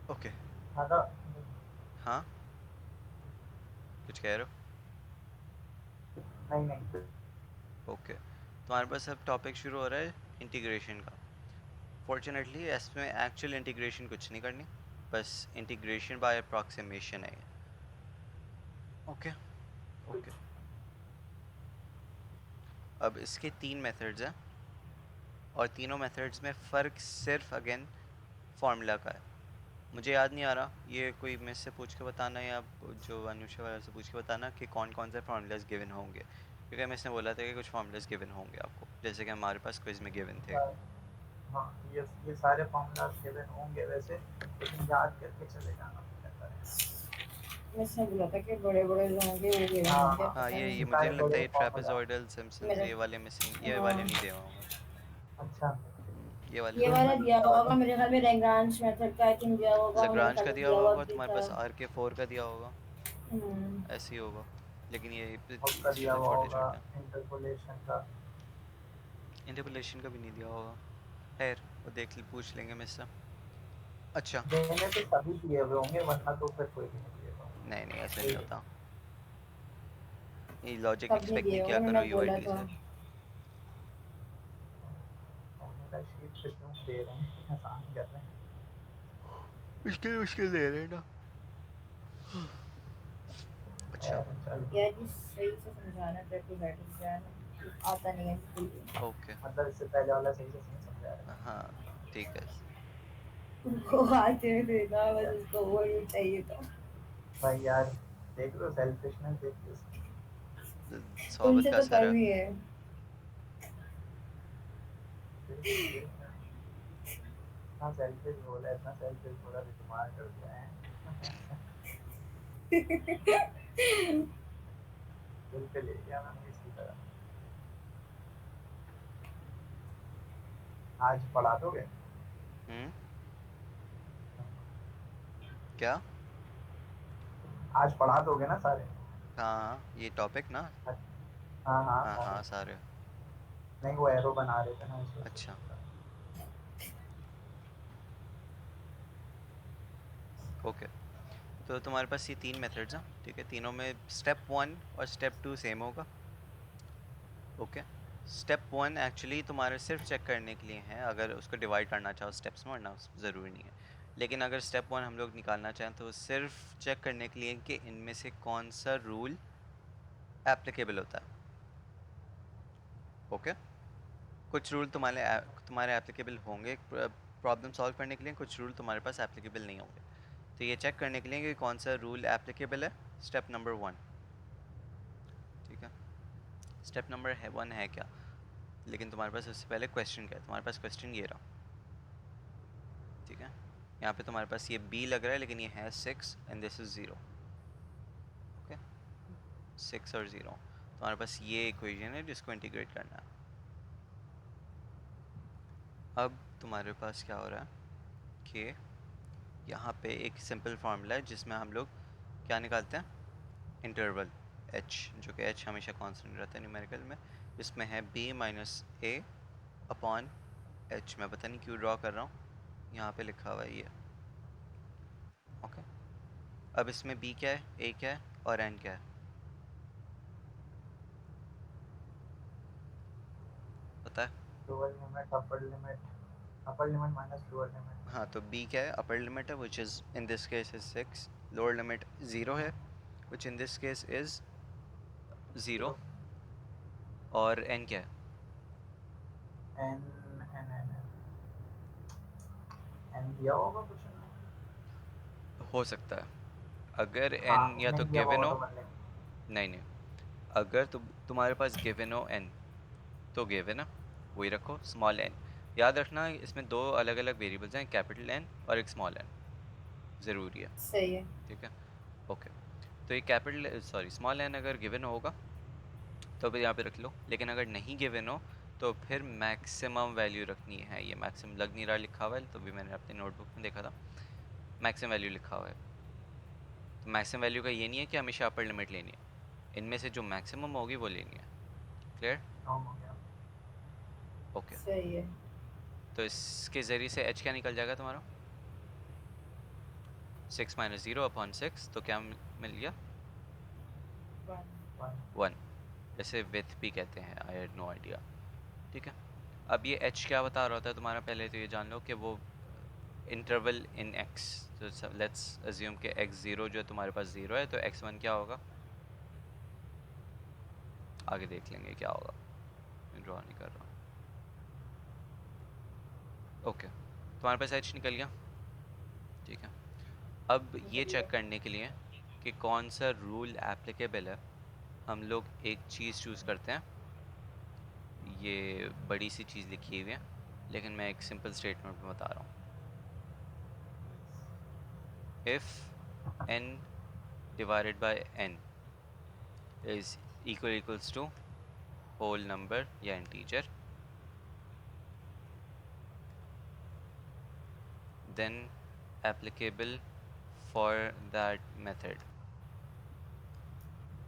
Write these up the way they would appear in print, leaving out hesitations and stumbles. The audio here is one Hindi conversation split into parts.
ओके। ज़्यादा हाँ, कुछ कह रहे नहीं नहीं। हो? ओके, तुम्हारे पास अब टॉपिक शुरू हो रहा है इंटीग्रेशन का। फॉर्चुनेटली इसमें एक्चुअल इंटीग्रेशन कुछ नहीं करनी, बस इंटीग्रेशन बाय अप्रॉक्सीमेशन है। ओके। ओके, अब इसके तीन मेथड्स हैं और तीनों मेथड्स में फ़र्क सिर्फ अगेन फार्मूला का है। मुझे याद नहीं आ रहा, ये कोई मेरे से पूछ के बताना या जो अनुषा वाला से पूछ के बताना कि कौन कौन से फार्मूलाज गिवन होंगे, क्योंकि मैं इसने बोला था कि कुछ फार्मूलाज गिवन होंगे आपको, जैसे कि हमारे पास क्विज में गिवन थे। हाँ, ये सारे फॉर्मूला गिवन होंगे वैसे, लेकिन याद करके चले जाना बेहतर है। इसने बोला था कि बड़े बड़े जो होंगे वो गिवन हाँ होंगे, हाँ, हाँ, पता ये नहीं। मुझे सारे नहीं लगता बड़े ये फॉर्मूला। ट्रेपेजॉइडल सिम्पसन्स मेरे ये वाले मिसिंग, ये वाले हाँ, नहीं दिए होंगे। अच्छा, ये वाले ये नहीं वाला दिए। दिया हुआ होगा मेरे ख्याल में, लैग्रांज मेथड का आई थिंक दिया होगा, मेरे लाग्रांज ख्याल का में दिया दिया हुआ हुआ होगा, भी तुम्हारे था। पास आर के फोर का दिया होगा, हम्म। ऐसे ही होगा। लेकिन ये उसका दिया चीज़ें हुआ छोटे होगा छोटे हैं। इंटरपोलेशन का। इंटरपोलेशन का भी नहीं दिया होगा। खैर, वो देख पूछ लेंगे मुझसे। अच्छा। देने तो सभी दिए हुए होंगे, वरना तो फिर कोई भी नहीं दिएगा। नहीं नहीं, ऐसा नहीं ठीक है। होता। ये लॉजिक सब नहीं एक्सपेक्ट नहीं दिए किया होंगे, करो मैंने बोला यूआईडी था। से। फॉर्मूला शीट पे क्यों दे रहे हैं, आसान कर रहे हैं। मुश्किल मुश्किल दे रहे हैं ना। अच्छा। खैर चल। यार जी सही से समझाना, डर्टी बैठक जाना आता नहीं है बिल्कुल भी। ओके। मतलब इससे पहले वाला सही से नहीं समझा रहा हाँ, ठीक है। उनको आते हुए देना, बस है। उसको वो ही चाहिए था। भाई यार, देख लो सेल्फिशनेस, देख लो इसकी। सोबत तुमसे का तो असर कम है। ही है। फिर इतना सेल्फिश बोला, इतना सेल्फिश बोला कि तुम्हारा कर दिया है। दिल पे ले लिया मैंने इसकी तरह। आज पढ़ा दोगे? हम्म। क्या? आज पढ़ा दोगे ना सारे? हाँ हाँ, ये टॉपिक ना। हाँ हाँ हाँ सारे। हाँ, सारे। नहीं, वो एरो बना रहे थे ना, इस वजह से अच्छा। पूछ रहा ओके, तो तुम्हारे पास ये तीन मेथड्स हैं, ठीक है? तीनों में स्टेप वन और स्टेप टू सेम होगा। ओके। स्टेप वन एक्चुअली तुम्हारे सिर्फ चेक करने के लिए है, अगर उसको डिवाइड करना चाहो स्टेप्स में, वरना ज़रूरी नहीं है। लेकिन अगर स्टेप वन हम लोग निकालना चाहें तो सिर्फ चेक करने के लिए कि इनमें से कौन सा रूल एप्लीकेबल होता है। ओके। कुछ रूल तुम्हारे एप्लीकेबल होंगे प्रॉब्लम सॉल्व करने के लिए, कुछ रूल तुम्हारे पास एप्लीकेबल नहीं होंगे। तो ये चेक करने के लिए कि कौन सा रूल एप्लीकेबल है, स्टेप नंबर वन। ठीक है। स्टेप नंबर है वन है क्या? लेकिन तुम्हारे पास उससे पहले क्वेश्चन क्या है? तुम्हारे पास क्वेश्चन ये रहा। ठीक है। यहाँ पे तुम्हारे पास ये बी लग रहा है, लेकिन ये है 6 एंड दिस इज 0। ओके, 6 और 0। तुम्हारे पास ये इक्वेशन है जिसको इंटीग्रेट करना है। अब तुम्हारे पास क्या हो रहा है कि यहाँ पे एक सिंपल फार्मूला है जिसमें हम लोग क्या निकालते हैं, इंटरवल एच, जो कि एच हमेशा कांस्टेंट रहता है न्यूमेरिकल में, जिसमें है बी माइनस ए अपॉन एच। मैं पता नहीं क्यों ड्रॉ कर रहा हूँ, यहाँ पे लिखा हुआ है ये। ओके। अब इसमें बी क्या है, ए क्या है और एन क्या है, पता है? Lower limit, upper limit minus lower limit. हाँ, तो बी क्या है, अपर लिमिट है which is in this case is 6, lower limit 0 है विच इन दिस केस इज 0, 0। और एन क्या है? एन एन एन एन दिया होगा क्वेश्चन में। हो सकता है, अगर हाँ, एन या तो नहीं दिया हुआ गिवन होगा हो। तो बन लेंगे। नहीं नहीं, अगर तुम्हारे पास गिवन हो एन, तो गिवन है वही रखो, स्मॉल एन। याद रखना इसमें दो अलग अलग वेरिएबल्स हैं, कैपिटल एन और एक स्मॉल एन, ज़रूरी है। सही है। ठीक है। ओके। तो ये कैपिटल सॉरी स्मॉल एन अगर गिवन होगा तो फिर यहाँ पे रख लो, लेकिन अगर नहीं गिवन हो तो फिर मैक्सिमम वैल्यू रखनी है। ये मैक्सिमम लग नहीं रहा लिखा हुआ है, तो भी मैंने अपनी नोटबुक में देखा था मैक्सिमम वैल्यू लिखा हुआ है। तो मैक्सिमम वैल्यू का ये नहीं है कि हमेशा अपर लिमिट लेनी है, इनमें से जो मैक्सिमम होगी वो लेनी है। क्लियर? काम हो गया। ओके। सही है। तो इसके ज़रिए से एच क्या निकल जाएगा तुम्हारा? 6 माइनस 0 अपॉन 6, तो क्या मिल गया? 1। जैसे विथ भी कहते हैं, आई हैड नो आइडिया। ठीक है, अब ये h क्या बता रहा होता है तुम्हारा? पहले तो ये जान लो कि वो इंटरवल इन x। तो लेट्स अज्यूम कि x0 जो तुम्हारे पास 0 है, तो x1 क्या होगा? आगे देख लेंगे क्या होगा, ड्रॉ नहीं कर रहा। ओके, तुम्हारे पास h निकल गया। ठीक है, अब ये चेक करने के लिए कि कौन सा रूल एप्लीकेबल है, हम लोग एक चीज़ चूज़ करते हैं। ये बड़ी सी चीज़ लिखी हुई है, लेकिन मैं एक सिंपल स्टेटमेंट में बता रहा हूँ। If n divided by n is equals to whole number या integer, then applicable for that method।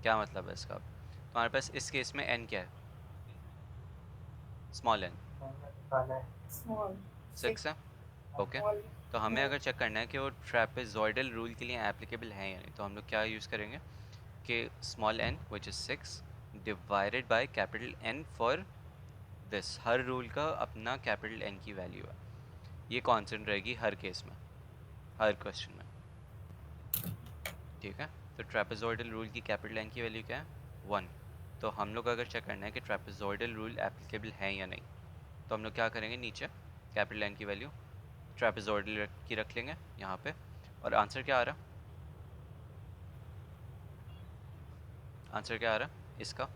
क्या मतलब है इसका? तुम्हारे पास इस केस में n क्या है? स्मॉल n मैंने निकाला है। स्मॉल 6 है। ओके, स्मॉल तो हमें अगर चेक करना है कि वो ट्रेपेजॉइडल रूल के लिए एप्लीकेबल है या नहीं, तो हम लोग क्या यूज़ करेंगे कि small n which is 6 divided by capital N for this. Her rule का अपना कैपिटल N की वैल्यू है, ये कांस्टेंट रहेगी हर केस में, हर क्वेश्चन में। ठीक है, तो ट्रेपेजॉइडल रूल की कैपिटल N की वैल्यू क्या है? 1। तो हम लोग अगर चेक करना है कि ट्रेपेजॉइडल रूल एप्लीकेबल है या नहीं, तो हम लोग क्या करेंगे, नीचे कैपिटल N की वैल्यू ट्रेपेजॉइडल की रख लेंगे यहाँ पे। और आंसर क्या आ रहा? आंसर क्या आ रहा इसका?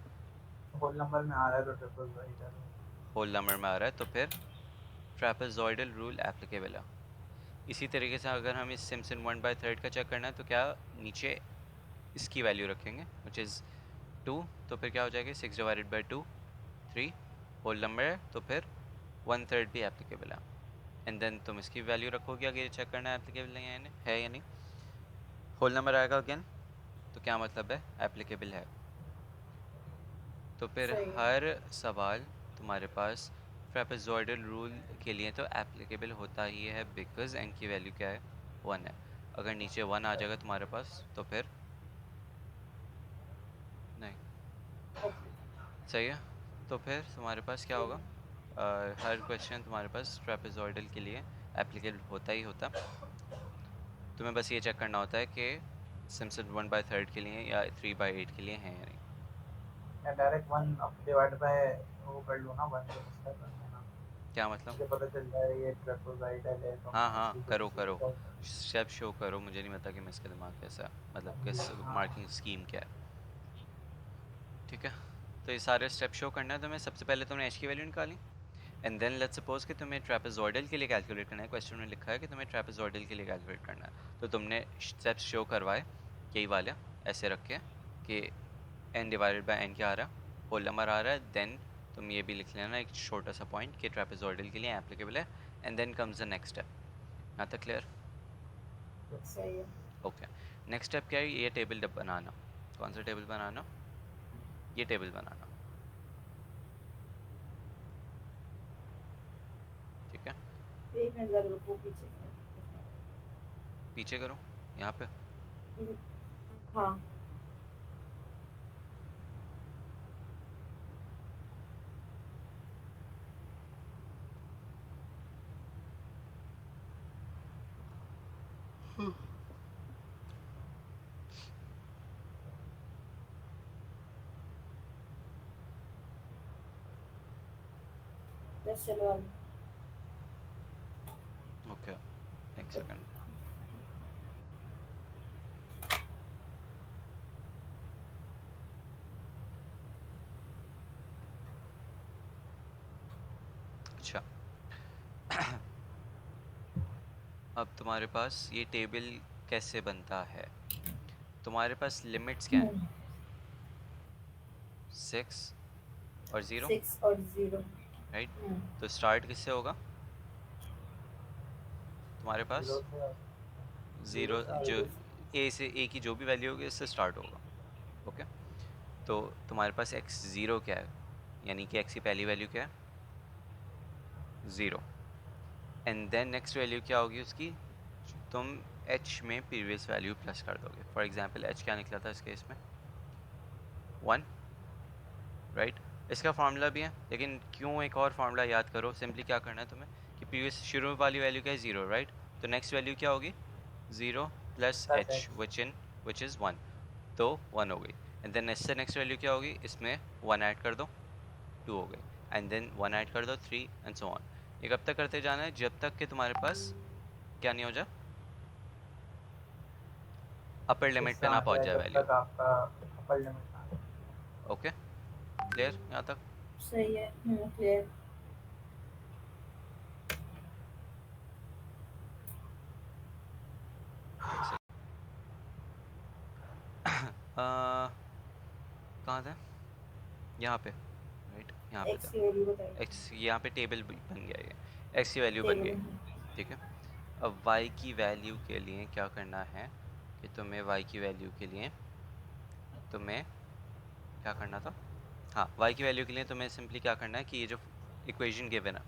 होल नंबर में आ रहा है तो ट्रिपल वाइड है। होल नंबर में आ रहा है, तो फिर ट्रेपेजॉइडल रूल एप्लीकेबल है। इसी तरीके से अगर हम इस सिम्पसन 1/3 का चेक करना है, तो क्या नीचे इसकी वैल्यू रखेंगे विच इज़ 2, तो फिर क्या हो जाएगा 6 डिवाइडेड बाई 2 3 होल नंबर है, तो फिर 1/3 भी एप्लीकेबल है। एंड देन तुम इसकी वैल्यू रखोगे अगर ये चेक करना है एप्लीकेबल है या नहीं। होल नंबर आएगा अगेन, तो क्या मतलब है? एप्लीकेबल है। तो फिर सही है। हर सवाल तुम्हारे पास ट्रेपेजॉइडल रूल के लिए तो एप्लीकेबल होता ही है, बिकॉज n की वैल्यू क्या है? 1 है। अगर नीचे 1 आ जाएगा तुम्हारे पास, तो फिर नहीं। सही है, तो फिर तुम्हारे पास क्या होगा? हर क्वेश्चन तुम्हारे पास ट्रेपेजॉइडल के लिए एप्लीकेबल होता ही होता। तुम्हें बस ये चेक करना होता है कि सिम्पसन 1/3 के लिए या 3/8 के लिए हैं या नहीं। मैं डायरेक्ट 1 अब डिवाइड बाय वो कर लूँ ना, 1 को स्टेप कर देना, क्या मतलब? मुझे पता चल जाए ये ट्रापेजॉइडल है, तो हाँ मैं हाँ, इसी को करो किसी करो, को स्टेप शो करो। मुझे नहीं पता कि मैं इसका दिमाग कैसा है, मतलब किस हाँ। मार्किंग स्कीम क्या है। ठीक है, तो ये सारे स्टेप शो करना है तुम्हें। सबसे पहले तुमने एच की वैल्यू निकाली, एंड देन लेट्स सपोज कि तुम्हें ट्रेपेजॉइडल के लिए कैलकुलेट करना है। क्वेश्चन में लिखा है कि तुम्हें ट्रेपेजॉइडल के लिए कैलकुलेट करना है, तो तुमने स्टेप्स शो करवाए यही वाले, ऐसे रख के कि n डिवाइडेड बाय n क्या आ रहा है? होल नंबर आ रहा है। देन तुम ये भी लिख लेना एक छोटा सा पॉइंट कि ट्रेपेजॉइडल के लिए एप्लीकेबल है, and then comes the next step. यहाँ तक क्लियर? सही है। ओके, नेक्स्ट स्टेप क्या है? ये टेबल बनाना। कौन सा टेबल बनाना? ये टेबल बनाना। ठीक है, एक नजर रुको पीछे। पीछे करो यहाँ पे। हाँ बस चलो अब। ओके, एक सेकंड। अच्छा, अब तुम्हारे पास ये टेबल कैसे बनता है? तुम्हारे पास लिमिट्स क्या हैं? 6 और 0, 6 और 0। राइट? तो स्टार्ट किससे होगा तुम्हारे पास? जीरो से जीरो 0 से आगे। जो ए से, ए की जो भी वैल्यू होगी इससे स्टार्ट होगा। ओके, तो तुम्हारे पास x0 क्या है, यानी कि x की पहली वैल्यू क्या है? 0। एंड देन नेक्स्ट वैल्यू क्या होगी उसकी? तुम एच में प्रीवियस वैल्यू प्लस कर दोगे। फॉर एग्जांपल एच क्या निकला था इस केस में 1, राइट। इसका फार्मूला भी है, लेकिन क्यों एक और फार्मूला याद करो, सिंपली क्या करना है तुम्हें कि प्रीवियस शुरू वाली वैल्यू क्या है 0, राइट। तो नेक्स्ट वैल्यू क्या होगी 0 plus plus H which is 1, तो 1 हो गई। एंड देन इससे नेक्स्ट वैल्यू क्या होगी, इसमें 1 ऐड कर दो 2 हो गई, एंड देन 1 ऐड कर दो 3 एंड सो ऑन। ये कब तक करते जाना है, जब तक कि तुम्हारे पास क्या नहीं हो जाए, अपर लिमिट पे हिस्सा ना आ पहुंच जाए जाए जब वैल्यू। तक आपका अपर लिमिट आ जाए। ओके, क्लियर यहाँ तक। सही है, क्लियर। एक सेकंड कहाँ था, यहाँ पे, राइट यहाँ पे एक्स था। की वैल्यू बताइए। एक्स यहाँ पे टेबल बन गया, ये एक्स की वैल्यू बन टेबल गई, में। ठीक है। अब वाई की वैल्यू के लिए क्या करना है कि तुम्हें वाई की वैल्यू के लिए तुम्हें क्या करना था, हाँ वाई की वैल्यू के लिए तुम्हें सिंपली क्या करना है कि ये जो इक्वेशन गिवन है,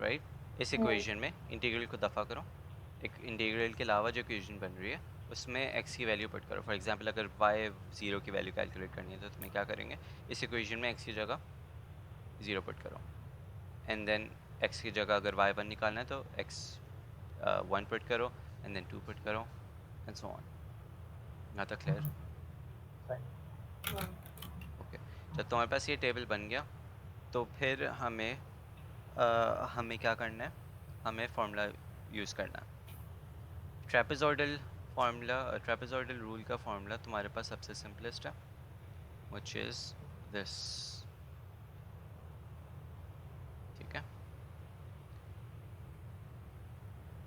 राइट, इस इक्वेशन में इंटीग्रल को दफ़ा करो। एक इंटीग्रल के अलावा जो इक्वेशन बन रही है उसमें x की वैल्यू पुट करो। फॉर एग्जांपल अगर y 0 की वैल्यू कैलकुलेट करनी है तो तुम्हें क्या करेंगे, इस इक्वेशन में x की जगह 0 पुट करो, एंड देन x की जगह अगर y 1 निकालना है तो x 1 पुट करो, एंड देन 2 पुट करो एंड सो ऑन। यहाँ तक क्लियर, सही। हाँ। ओके। जब तुम्हारे पास ये टेबल बन गया तो फिर हमें क्या करना है, हमें फॉर्मूला यूज़ करना है। ट्रेपेजॉइडल फार्मूला, ट्रेपेजॉइडल रूल का फार्मूला तुम्हारे पास सबसे सिंपलेस्ट है, which is this, ठीक है।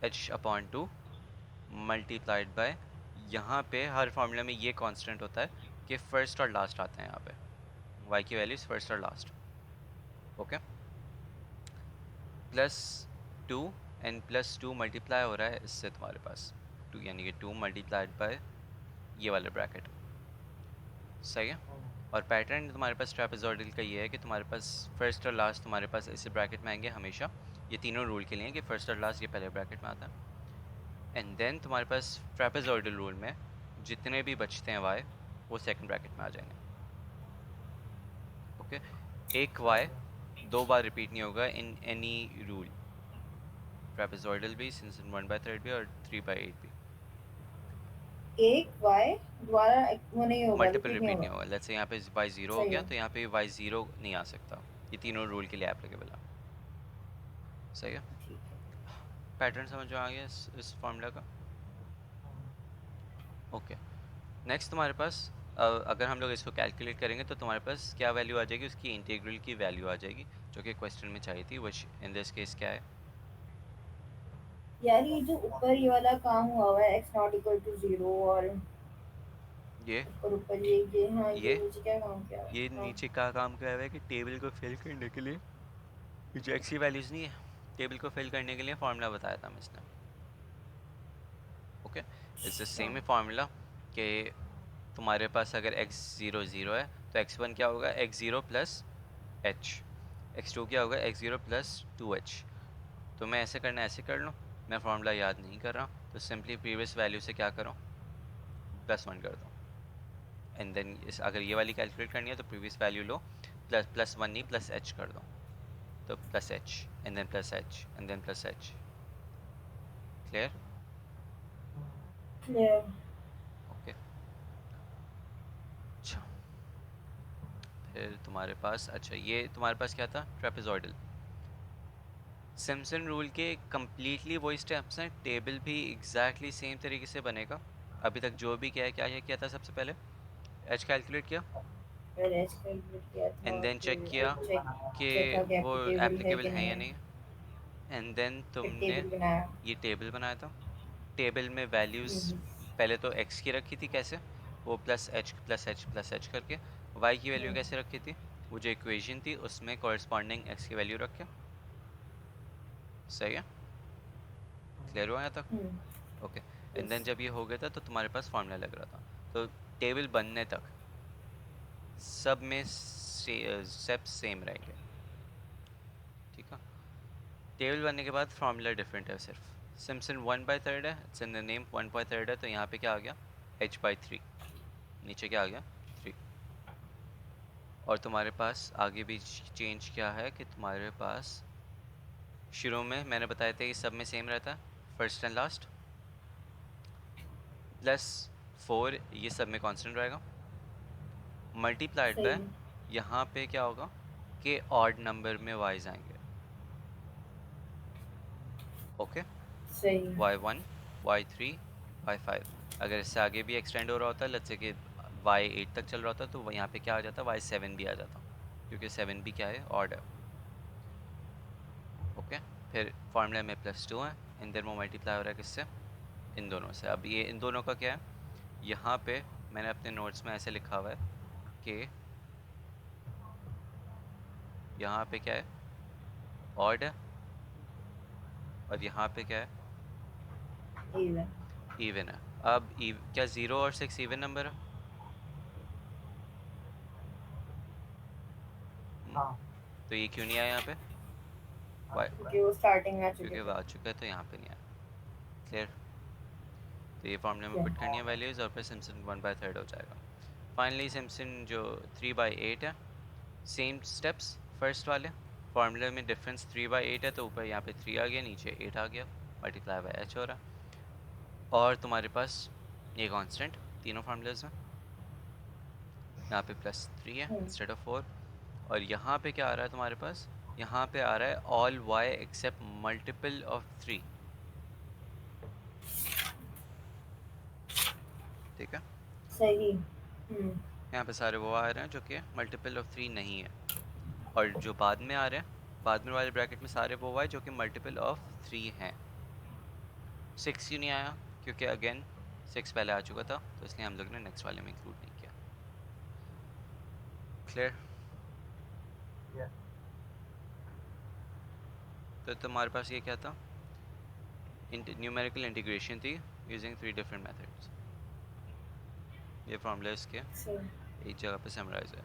h/2 मल्टीप्लाइड बाय, यहाँ पे हर फार्मूला में ये कांस्टेंट होता है कि फर्स्ट और लास्ट आते हैं यहाँ पे, y की वैल्यूज फर्स्ट और last, okay. Plus 2 and plus 2 multiply हो रहा है इससे तुम्हारे पास 2, यानी कि 2 मल्टीप्लाइड बाय ये वाला ब्रैकेट, सही है। और पैटर्न तुम्हारे पास ट्रेपेजॉइडल का ये है कि तुम्हारे पास फर्स्ट और लास्ट तुम्हारे पास इसी ब्रैकेट में आएंगे हमेशा, ये तीनों रूल के लिए कि फर्स्ट और लास्ट ये पहले ब्रैकेट में आता है, एंड देन तुम्हारे पास ट्रेपेजॉइडल रूल में जितने भी बचते हैं वाई वो सेकंड ब्रैकेट में आ जाएंगे, ओके। एक वाई 2 बार रिपीट नहीं होगा इन एनी रूल, ट्रेपेजॉइडल भी, सिंसन 1/3 भी और 3/8 भी, एक वाई दोबारा वो नहीं होगा, मल्टीपल रिपीट नहीं रिपीट नहीं होगा। होगा। लेट्स से यहाँ पे वाई 0 हो सही गया है। तो यहाँ पे वाई 0 नहीं आ सकता, ये तीनों रूल के लिए एप्लीकेबल है, सही है। ठीक है। पैटर्न समझ में आ गया इस फार्मूला का, ओके। नेक्स्ट तुम्हारे पास अगर हम लोग इसको कैलकुलेट करेंगे तो तुम्हारे पास क्या वैल्यू आ जाएगी, उसकी इंटीग्रल की वैल्यू आ जाएगी जो कि क्वेश्चन में चाहिए थी, व्हिच इन दिस केस क्या है, यार ये जो ऊपर ये वाला काम हुआ है x नॉट इक्वल टू 0 और ये ऊपर ऊपर ये हाँ, ये ये नीचे क्या काम किया हुआ ये है? हाँ। नीचे का काम किया हुआ है कि टेबल को फिल करने के लिए, ये जो एक्स की वैल्यूज़ नहीं है, टेबल को फिल करने के लिए फार्मूला बताया था इसने, ओके। इट्स द अच्छा। सेम फार्मूला कि तुम्हारे पास अगर x0 0 है तो x1 क्या होगा, x0 प्लस h, x2 क्या होगा, x0 प्लस 2h। तो मैं ऐसे करना ऐसे कर लूँ, मैं फार्मूला याद नहीं कर रहा तो सिंपली प्रीवियस वैल्यू से क्या करो, +1 कर दो, एंड देन इस अगर ये वाली कैलकुलेट करनी है तो प्रीवियस वैल्यू लो, +1 नहीं +h कर दो, तो +h and then +h and then +h, clear, clear. Okay. अच्छा, फिर तुम्हारे पास, अच्छा ये तुम्हारे पास क्या था, ट्रेपेजॉइडल। सिम्पसन रूल के कम्प्लीटली वही स्टेप्स हैं, टेबल भी एग्जैक्टली सेम तरीके से बनेगा। अभी तक जो भी क्या था सबसे पहले, एच कैलकुलेट किया, मैंने एच कैलकुलेट किया था, एंड देन चेक फिर किया टेबल चेक बनाया। कि देखा कि वो एप्लीकेबल है एप्लीकेबल कि है नहीं या है, नहीं, एंड देन फिर तुमने टेबल बनाया। ये टेबल बनाया था। टेबल में वैल्यूज़ हम्म, पहले तो x की रखी थी, कैसे, वो +h करके। y की वैल्यू हम्म, कैसे रखी थी, वो जो इक्वेशन थी उसमें कॉरस्पॉन्डिंग x की वैल्यू रख के, सही है, क्लियर हुआ यहाँ तक, हम्म, हम्म, ओके। And yes. देन जब ये हो गया था तो तुम्हारे पास फार्मूला लग रहा था, तो टेबल बनने तक सब में स्टेप्स सेम रहेंगे, ठीक है। टेबल बनने के बाद फार्मूला डिफरेंट है सिर्फ, सिम्पसन 1/3 है, इट्स इन द नेम 1/3 है, तो यहाँ पे क्या आ गया h/3, नीचे क्या आ गया 3। और तुम्हारे पास आगे भी चेंज क्या है कि तुम्हारे पास शुरू में मैंने बताया था कि सब में सेम रहता है, फर्स्ट एंड लास्ट +4 ये सब में कांस्टेंट रहेगा, मल्टीप्लाइड सही बाय है। यहाँ पे क्या होगा कि ऑड नंबर में वाइज आएंगे। ओके, सही है। y1 y3 y5। अगर इससे आगे भी एक्सटेंड हो रहा होता है, लेट्स से कि y8 तक चल रहा होता तो यहाँ पे क्या आ जाता, y7 भी आ जाता, क्योंकि 7 भी क्या है ऑड है। ओके, फिर फार्मूला में +2 है, इन दोनों में मल्टीप्लाई हो रहा है किससे, इन दोनों से। अब ये इन दोनों का क्या है, यहाँ पे मैंने अपने नोट्स में ऐसे लिखा हुआ है कि यहाँ पे क्या है ऑड है, और यहाँ पे क्या है इवन। इवन है। अब क्या 0 और 6 इवन नंबर है? हाँ तो ये क्यों नहीं आया यहाँ पे? आ वाई, चुका क्योंकि है। वो स्टार्टिंग में आ चुके क्योंकि वो थे। आ चुका है तो यहाँ पे नहीं आया। क्लियर? तो ये फॉर्मूले में क्या? पुट करनी है वैल्यूज़ और फिर सिम्पसन 1/3 हो जाएगा। फाइनली सिम्पसन जो 3/8 है, सेम स्टेप्स फर्स्ट वाले, फार्मूले में डिफरेंस 3/8 है तो ऊपर यहाँ पे 3 आ गया, नीचे 8 आ गया, मल्टीप्लाई बाय h हो रहा। और तुम्हारे पास ये कांस्टेंट तीनों फार्मूलेज में, यहाँ पे +3 है इंस्टेड ऑफ 4। और यहाँ पे क्या आ रहा है तुम्हारे पास, यहाँ पे आ रहा है all y except multiple of 3। ठीक है, सही। यहाँ पे सारे वो आ रहे हैं जो कि मल्टीपल ऑफ 3 नहीं है, और जो बाद में आ रहे हैं बाद में वाले ब्रैकेट में सारे वो y जो कि मल्टीपल ऑफ 3 हैं। 6 क्यों नहीं आया, क्योंकि अगेन 6 पहले आ चुका था तो इसलिए हम लोग ने नेक्स्ट वाले में इंक्लूड नहीं किया। क्लियर? Yeah. तो तुम्हारे पास ये क्या था, न्यूमेरिकल इंटीग्रेशन थी यूजिंग 3 डिफरेंट मेथड्स। ये फॉर्मूला इसके सही। एक जगह पे समराइज है।